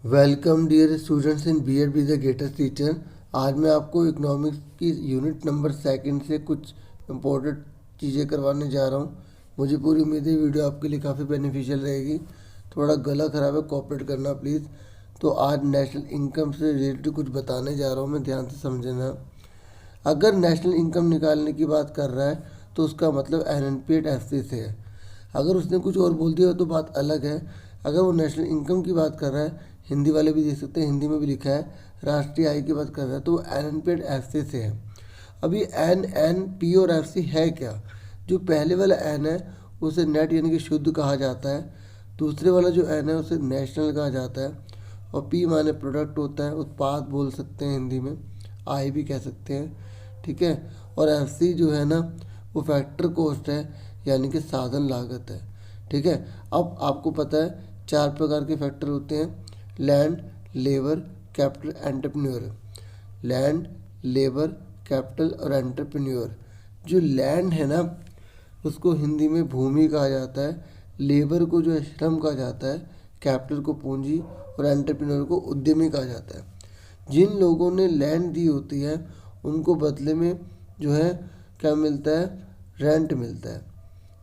Welcome dear students in BEd with the greatest teacher. आज मैं आपको इकोनॉमिक्स की यूनिट नंबर सेकंड से कुछ इम्पोर्टेंट चीज़ें करवाने जा रहा हूँ। मुझे पूरी उम्मीद है वीडियो आपके लिए काफ़ी बेनिफिशियल रहेगी। थोड़ा गला ख़राब है, कोऑपरेट करना प्लीज़। तो आज नेशनल इनकम से रिलेटेड कुछ बताने जा रहा हूँ मैं, ध्यान से समझना। अगर नेशनल इनकम निकालने की बात कर रहा है तो उसका मतलब NNPAT-FC से है। अगर उसने कुछ और बोल दिया तो बात अलग है। अगर वो नेशनल इनकम की बात कर रहा है, हिंदी वाले भी देख सकते हैं, हिंदी में भी लिखा है राष्ट्रीय आय की बात कर रहा है, तो वो NNPAT-FC से है। अभी NNP और FC है क्या? जो पहले वाला N है उसे नेट यानी कि शुद्ध कहा जाता है, दूसरे वाला जो N है उसे नेशनल कहा जाता है, और P माने प्रोडक्ट होता है, उत्पाद बोल सकते हैं हिंदी में, आय भी कह सकते हैं, ठीक है। और FC जो है ना वो फैक्टर कॉस्ट है, यानी कि साधन लागत है, ठीक है। अब आपको पता है 4 प्रकार के फैक्टर होते हैं: land, labour, capital, entrepreneur. Land, labour, capital और एंटरप्रेन्योर। जो लैंड है ना उसको हिंदी में भूमि कहा जाता है, लेबर को जो है श्रम कहा जाता है, कैपिटल को पूंजी और एंटरप्रेन्योर को उद्यमी कहा जाता है। जिन लोगों ने लैंड दी होती है उनको बदले में जो है क्या मिलता है? रेंट मिलता है,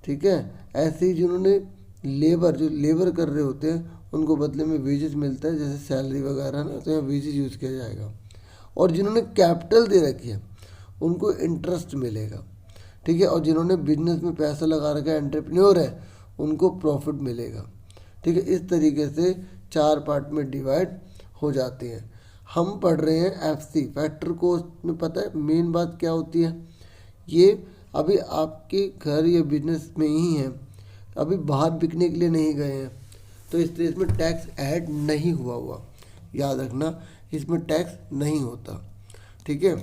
ठीक है। ऐसे ही जिन्होंने जो लेबर कर रहे होते हैं उनको बदले में वेजेस मिलता है, जैसे सैलरी वगैरह ना, तो यहाँ वेजेस यूज़ किया जाएगा। और जिन्होंने कैपिटल दे रखी है उनको इंटरेस्ट मिलेगा, ठीक है। और जिन्होंने बिजनेस में पैसा लगा रखा है, एंटरप्रेन्योर है, उनको प्रॉफिट मिलेगा, ठीक है। इस तरीके से 4 पार्ट में डिवाइड हो जाते हैं। हम पढ़ रहे हैं FC फैक्टर कॉस्ट में। पता है मेन बात क्या होती है? ये अभी आपके घर या बिजनेस में ही है, अभी बाहर बिकने के लिए नहीं गए हैं, तो इसलिए इसमें टैक्स ऐड नहीं हुआ, याद रखना, इसमें टैक्स नहीं होता, ठीक है।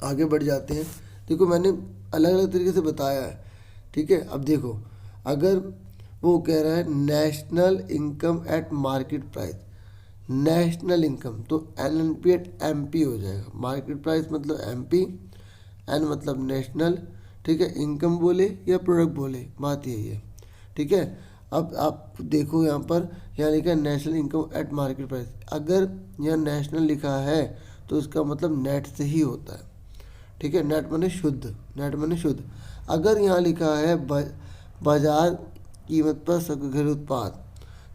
आगे बढ़ जाते हैं। देखो मैंने अलग अलग तरीके से बताया है, ठीक है। अब देखो, अगर वो कह रहा है national income eight market price, national income तो NNPAT-MP हो जाएगा। मार्केट प्राइस मतलब MP, N मतलब नेशनल, ठीक है। इनकम बोले या प्रोडक्ट बोले, बात यही है, ठीक है। अब आप देखो यहाँ लिखा है national income eight market price. अगर यहाँ नेशनल लिखा है तो इसका मतलब नेट से ही होता है, ठीक है। नेट माने शुद्ध, नेट माने शुद्ध। अगर यहाँ लिखा है बाजार कीमत पर सकल घरेलू उत्पाद,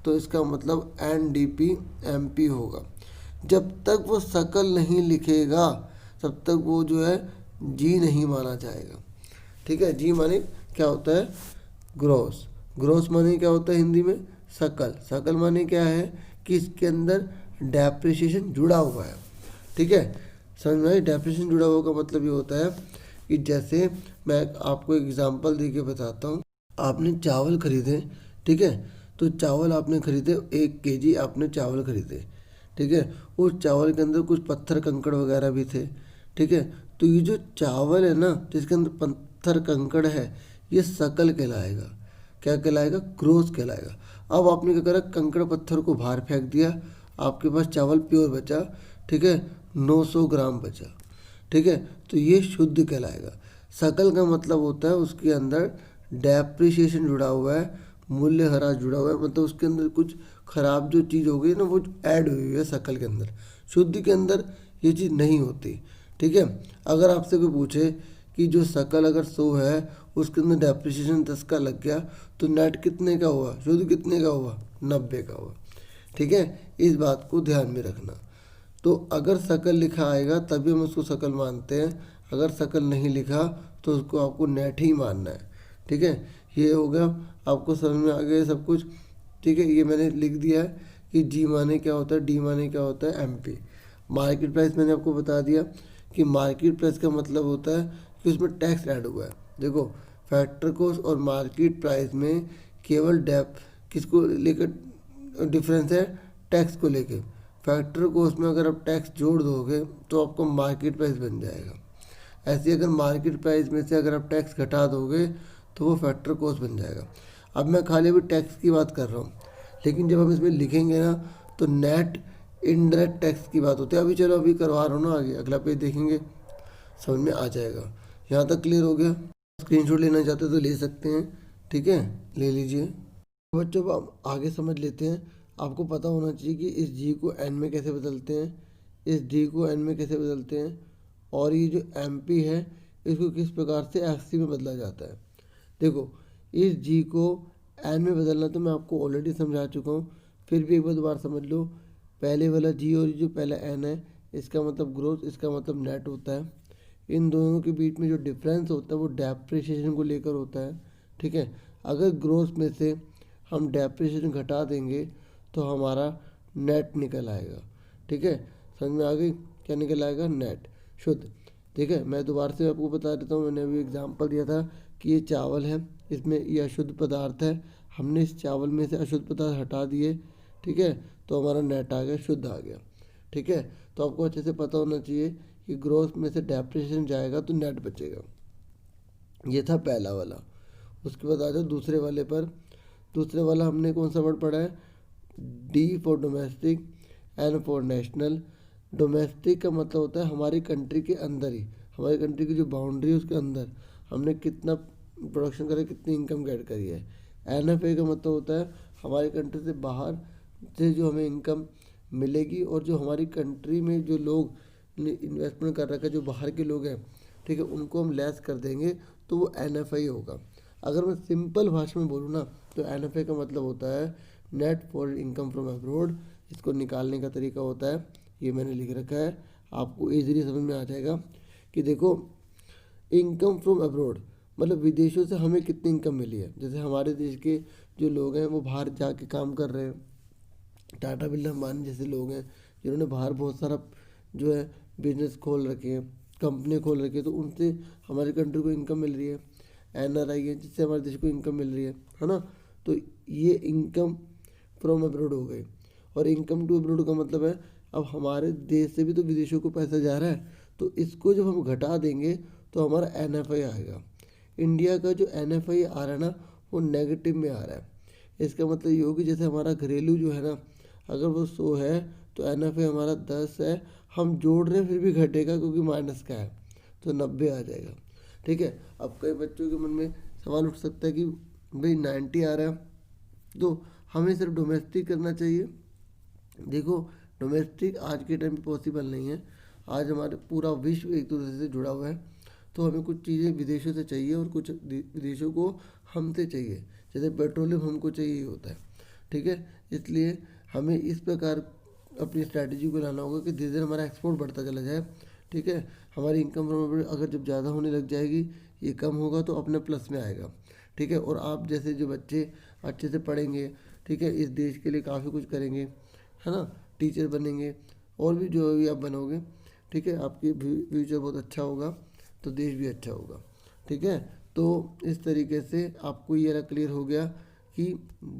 तो इसका मतलब NDP-MP होगा। जब तक वो सकल नहीं लिखेगा तब तक वो जो है जी नहीं माना जाएगा, ठीक है। जी माने क्या होता है? ग्रॉस। ग्रॉस माने क्या होता है हिंदी में? सकल। सकल माने क्या है कि इसके अंदर डेप्रिसिएशन जुड़ा हुआ है, ठीक है। समझ में? डेप्रिसिएशन जुड़ा हुआ का मतलब ये होता है कि जैसे मैं आपको एग्जांपल दे के बताता हूँ। आपने चावल खरीदे, ठीक है, तो चावल आपने खरीदे 1 kg आपने चावल खरीदे, ठीक है। उस चावल के अंदर कुछ पत्थर कंकड़ वगैरह भी थे, ठीक है। तो ये जो चावल है ना जिसके अंदर पत्थर कंकड़ है, ये सकल कहलाएगा। क्या कहलाएगा? ग्रोस कहलाएगा। अब आपने क्या करा? कंकड़ पत्थर को बाहर फेंक दिया, आपके पास चावल प्योर बचा, ठीक है, 900 ग्राम बचा, ठीक है। तो ये शुद्ध कहलाएगा। सकल का मतलब होता है उसके अंदर डेप्रिसिएशन जुड़ा हुआ है, मूल्य ह्रास जुड़ा हुआ है, मतलब उसके अंदर कुछ खराब जो चीज़ हो गई ना वो ऐड हुई है सकल के अंदर। शुद्ध के अंदर ये चीज़ नहीं होती, ठीक है। अगर आपसे कोई पूछे कि जो सकल अगर 100 है उसके अंदर डेप्रिसिएशन 10 का लग गया तो नेट कितने का हुआ? शुद्ध कितने का हुआ? 90 का हुआ, ठीक है। इस बात को ध्यान में रखना। तो अगर सकल लिखा आएगा तभी हम उसको सकल मानते हैं, अगर सकल नहीं लिखा तो उसको आपको नेट ही मानना है, ठीक है। ये हो गया, आपको समझ में आ गया सब कुछ, ठीक है। ये मैंने लिख दिया है कि जी माने क्या होता है, डी माने क्या होता है, MP। मार्केट प्राइस मैंने आपको बता दिया कि मार्केट प्राइस का मतलब होता है कि उसमें टैक्स ऐड हुआ है। देखो फैक्टर कॉस्ट और मार्केट प्राइस में केवल किसको लेकर डिफरेंस है? टैक्स को लेके। फैक्टर कॉस्ट में अगर आप टैक्स जोड़ दोगे तो आपको मार्केट प्राइस बन जाएगा। ऐसे अगर मार्केट प्राइस में से अगर आप टैक्स घटा दोगे तो वो फैक्टर कॉस्ट बन जाएगा। अब मैं खाली अभी टैक्स की बात कर रहा हूँ, लेकिन जब हम इसमें लिखेंगे ना तो नेट इनडायरेक्ट टैक्स की बात होती है। अभी चलो अभी करवा रहा हूँ ना, आगे अगला पेज देखेंगे समझ में आ जाएगा। यहाँ तक क्लियर हो गया? स्क्रीनशॉट लेना चाहते हो तो ले सकते हैं, ठीक है, ले लीजिए। बच्चों अब हम आगे समझ लेते हैं। आपको पता होना चाहिए कि इस जी को एन में कैसे बदलते हैं, इस डी को एन में कैसे बदलते हैं, और ये जो एम पी है इसको किस प्रकार से एफ सी में बदला जाता है। देखो, इस जी को एन में बदलना तो मैं आपको ऑलरेडी समझा चुका हूँ, फिर भी एक बार दोबारा समझ लो। पहले वाला जी और जो पहला एन है, इसका मतलब ग्रोथ, इसका मतलब नेट होता है। इन दोनों के बीच में जो डिफरेंस होता है वो डेप्रिसिएशन को लेकर होता है। ठीक है, अगर ग्रोथ में से हम डेप्रिसिएशन घटा देंगे तो हमारा नेट निकल आएगा। ठीक है, समझ में आ गई? क्या निकल आएगा? नेट, शुद्ध। ठीक है, मैं दोबारा से आपको बता देता हूँ, मैंने अभी एग्जांपल दिया था कि ये चावल है, इसमें ये अशुद्ध पदार्थ है, हमने इस चावल में से अशुद्ध पदार्थ हटा दिए। ठीक है, तो हमारा नेट आ गया, शुद्ध आ गया। ठीक है, तो आपको अच्छे से पता होना चाहिए कि ग्रोथ में से डेप्रिसिएशन जाएगा तो नेट बचेगा। ये था पहला वाला। उसके बाद आ जाओ दूसरे वाले पर। दूसरे वाला हमने कौन सा वर्ड पढ़ा है? D for domestic, N for national. Domestic का मतलब होता है हमारी कंट्री के अंदर ही, हमारी कंट्री की जो बाउंड्री है उसके अंदर हमने कितना प्रोडक्शन करा, कितनी इनकम गेट करी है। एन एफ ए का मतलब होता है हमारी कंट्री से बाहर से जो हमें इनकम मिलेगी, और जो हमारी कंट्री में जो लोग इन्वेस्टमेंट कर रखा है, जो बाहर के लोग हैं, ठीक है, उनको हम लेस कर देंगे तो वो एन एफ आई होगा। अगर मैं सिंपल भाषा में बोलूँ ना तो एन एफ आई का मतलब होता है net foreign income from abroad. इसको निकालने का तरीका होता है, ये मैंने लिख रखा है, आपको ईजिली समझ में आ जाएगा कि देखो, इनकम फ्रॉम अब्रोड मतलब विदेशों से हमें कितनी इनकम मिली है। जैसे हमारे देश के जो लोग हैं वो बाहर जाके काम कर रहे हैं, टाटा बिरला अंबानी जैसे लोग हैं जिन्होंने बाहर बहुत सारा जो है बिजनेस खोल रखे हैं, कंपनी खोल रखी है, तो उनसे हमारी कंट्री को इनकम मिल रही है। एन आर आई है जिससे हमारे देश को इनकम मिल रही है ना। तो ये इनकम फ्रॉम अब्रोड हो गई। और इनकम टू अब्रोड का मतलब है अब हमारे देश से भी तो विदेशों को पैसा जा रहा है, तो इसको जब हम घटा देंगे तो हमारा एन एफ आई आएगा। इंडिया का जो एन एफ आई आ रहा है ना वो नेगेटिव में आ रहा है। इसका मतलब ये होगी जैसे हमारा घरेलू जो है ना, अगर वो 100 है तो एन एफ आई हमारा 10 है, हम जोड़ रहे हैं फिर भी घटेगा क्योंकि माइनस का है, तो 90 आ जाएगा। ठीक है, अब कई बच्चों के मन में सवाल उठ सकता है कि भाई 90 आ रहा है तो हमें सिर्फ डोमेस्टिक करना चाहिए। देखो, डोमेस्टिक आज के टाइम पे पॉसिबल नहीं है। आज हमारे पूरा विश्व एक दूसरे से जुड़ा हुआ है, तो हमें कुछ चीज़ें विदेशों से चाहिए और कुछ विदेशों को हमसे चाहिए। जैसे पेट्रोलियम हमको चाहिए होता है। ठीक है, इसलिए हमें इस प्रकार अपनी स्ट्रैटेजी को लाना होगा कि धीरे धीरे हमारा एक्सपोर्ट बढ़ता चला जाए। ठीक है, हमारी इनकम अगर जब ज़्यादा होने लग जाएगी, ये कम होगा तो अपने प्लस में आएगा। ठीक है, और आप जैसे जो बच्चे अच्छे से पढ़ेंगे, ठीक है, इस देश के लिए काफ़ी कुछ करेंगे, है ना, टीचर बनेंगे और भी जो भी आप बनोगे, ठीक है, आपकी फ्यूचर बहुत अच्छा होगा तो देश भी अच्छा होगा। ठीक है, तो इस तरीके से आपको ये क्लियर हो गया कि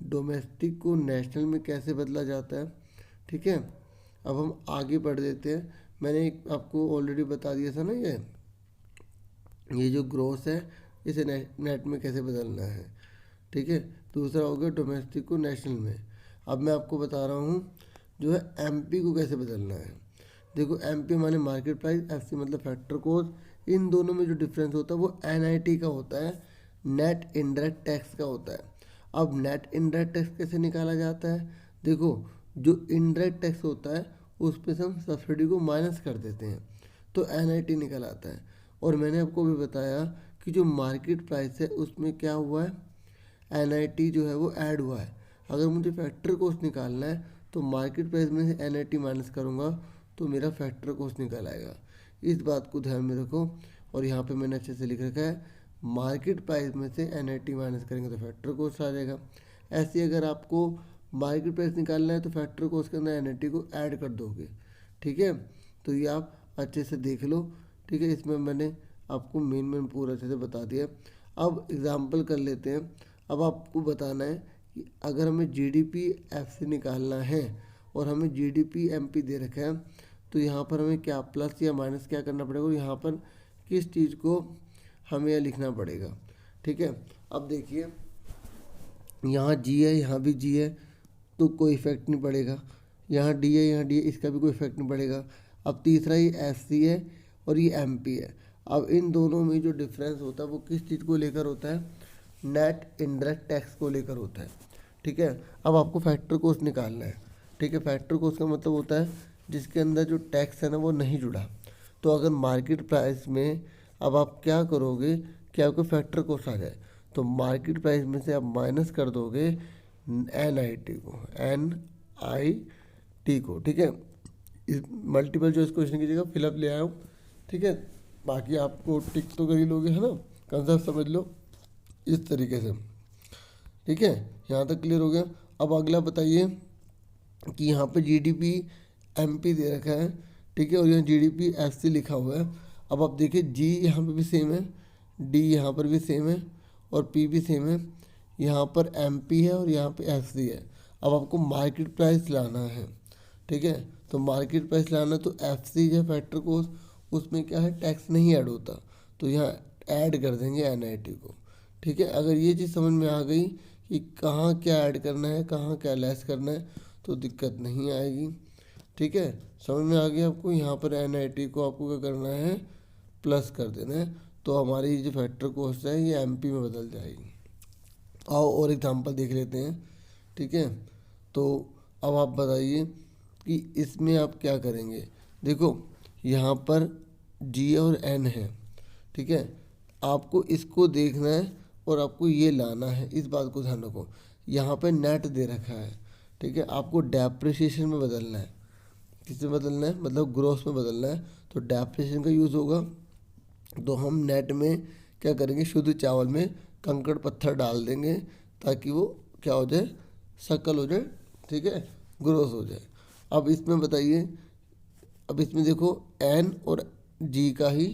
डोमेस्टिक को नेशनल में कैसे बदला जाता है। ठीक है, अब हम आगे बढ़ देते हैं। मैंने आपको ऑलरेडी बता दिया था ना, ये जो ग्रोथ है इसे नेट में कैसे बदलना है। ठीक है, दूसरा हो गया डोमेस्टिक को नेशनल में। अब मैं आपको बता रहा हूँ जो है एमपी को कैसे बदलना है। देखो, एमपी माने मार्केट प्राइस, एफसी मतलब फैक्टर कॉस्ट। इन दोनों में जो डिफरेंस होता है वो एनआईटी का होता है, नेट इनडायरेक्ट टैक्स का होता है। अब नेट इनडायरेक्ट टैक्स कैसे निकाला जाता है? देखो, जो इनडायरेक्ट टैक्स होता है उसमें से हम सब्सिडी को माइनस कर देते हैं तो एनआईटी निकल आता है। और मैंने आपको भी बताया कि जो मार्केट प्राइस है उसमें क्या हुआ है, एनआईटी जो है वो ऐड हुआ है। अगर मुझे फैक्टर कॉस्ट निकालना है तो मार्केट प्राइस में से एनआईटी माइनस करूँगा तो मेरा फैक्टर कॉस्ट निकल आएगा। इस बात को ध्यान में रखो। और यहाँ पे मैंने अच्छे से लिख रखा है, मार्केट प्राइस में से एनआईटी माइनस करेंगे तो फैक्टर कॉस्ट आ जाएगा। ऐसे अगर आपको मार्केट प्राइस निकालना है तो फैक्टर कॉस्ट के अंदर एनआईटी को ऐड कर दोगे। ठीक है, तो ये आप अच्छे से देख लो। ठीक है, इसमें मैंने आपको मेन पूरा अच्छे से बता दिया। अब एग्जाम्पल कर लेते हैं। अब आपको बताना है कि अगर हमें जीडीपी एफ से निकालना है और हमें जीडीपी एमपी दे रखा है तो यहाँ पर हमें क्या प्लस या माइनस क्या करना पड़ेगा और यहाँ पर किस चीज़ को हमें यह लिखना पड़ेगा। ठीक है, अब देखिए, यहाँ जी है, यहाँ भी जी है तो कोई इफेक्ट नहीं पड़ेगा। यहाँ डी है, यहाँ डी है, इसका भी कोई इफेक्ट नहीं पड़ेगा। अब तीसरा ये एफ सी है और ये एम पी है। अब इन दोनों में जो डिफरेंस होता है वो किस चीज़ को लेकर होता है, नेट इनडायरेक्ट टैक्स को लेकर होता है। ठीक है। अब आपको फैक्टर कॉस्ट निकालना है, ठीक है। फैक्टर कॉस्ट का मतलब होता है जिसके अंदर जो टैक्स है ना वो नहीं जुड़ा। तो अगर मार्केट प्राइस में अब आप क्या करोगे कि आपको फैक्टर कॉस्ट आ जाए, तो मार्केट प्राइस में से आप माइनस कर दोगे NIT को, ठीक है। इस मल्टीपल चॉइस क्वेश्चन की जगह फिलअप ले आया हूँ, ठीक है। बाकी आपको टिक तो कर ही लोगे, है ना, कंसेप्ट समझ लो इस तरीके से, ठीक है। यहाँ तक क्लियर हो गया। अब अगला बताइए कि यहाँ पे GDP MP दे रखा है, ठीक है, और यहाँ GDP FC लिखा हुआ है। अब आप देखिए G यहाँ पे भी सेम है, D यहाँ पर भी सेम है और P भी सेम है। यहाँ पर MP है और यहाँ पे FC है। अब आपको मार्केट प्राइस लाना है, ठीक है। तो मार्केट प्राइस लाना तो FC जो फैक्टर कॉस्ट, उसमें क्या है टैक्स नहीं ऐड होता, तो यहाँ ऐड कर देंगे NIT को, ठीक है। अगर ये चीज़ समझ में आ गई कि कहाँ क्या ऐड करना है कहाँ क्या लेस करना है तो दिक्कत नहीं आएगी, ठीक है। समझ में आ गया आपको। यहाँ पर NIT को आपको क्या करना है प्लस कर देना है, तो हमारी जो फैक्टर कॉस्ट है ये MP में बदल जाएगी। आओ और एग्जांपल देख लेते हैं, ठीक है। तो अब आप बताइए कि इसमें आप क्या करेंगे। देखो यहाँ पर G और N है, ठीक है। आपको इसको देखना है और आपको ये लाना है, इस बात को ध्यान रखो। यहाँ पे नेट दे रखा है, ठीक है। आपको डेप्रिसिएशन में बदलना है। किसमें बदलना है, मतलब ग्रोस में बदलना है, तो डेप्रिसिएशन का यूज़ होगा। तो हम नेट में क्या करेंगे, शुद्ध चावल में कंकड़ पत्थर डाल देंगे ताकि वो क्या हो जाए, शक्ल हो जाए, ठीक है, ग्रोस हो जाए। अब इसमें बताइए, अब इसमें देखो N और G का ही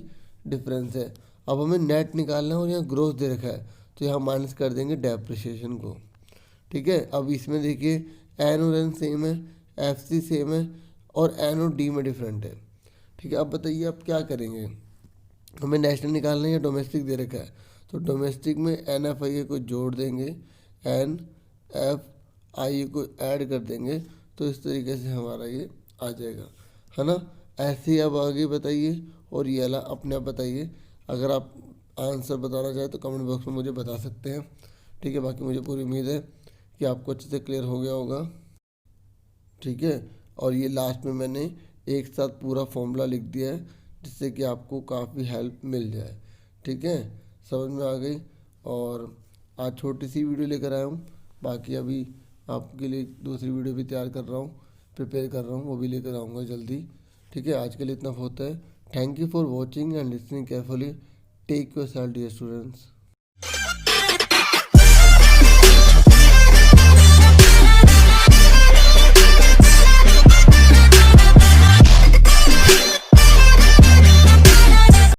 डिफरेंस है। अब हमें नेट निकालना है और यहाँ ग्रोस दे रखा है, तो यहाँ माइनस कर देंगे डेप्रिसिएशन को, ठीक है। अब इसमें देखिए N और N सेम है, FC सेम है और N और D में डिफरेंट है, ठीक है। अब बताइए आप क्या करेंगे, हमें नेशनल निकालना है या डोमेस्टिक दे रखा है, तो डोमेस्टिक में NFIA को जोड़ देंगे, NFIA को ऐड कर देंगे, तो इस तरीके से हमारा ये आ जाएगा, है ना। ऐसे ही अब आगे बताइए और ये वाला अपने आप बताइए। अगर आप आंसर बताना चाहें तो कमेंट बॉक्स में मुझे बता सकते हैं, ठीक है। बाकी मुझे पूरी उम्मीद है कि आपको अच्छे से क्लियर हो गया होगा, ठीक है। और ये लास्ट में मैंने एक साथ पूरा फॉर्मूला लिख दिया है जिससे कि आपको काफ़ी हेल्प मिल जाए, ठीक है। समझ में आ गई। और आज छोटी सी वीडियो लेकर आया हूँ, बाकी अभी आपके लिए दूसरी वीडियो भी तैयार कर रहा हूँ, प्रिपेयर कर रहा हूँ, वो भी लेकर आऊँगा जल्दी, ठीक है। आज के लिए इतना बहुत है। Thank you for watching and listening carefully. Take yourself dear students.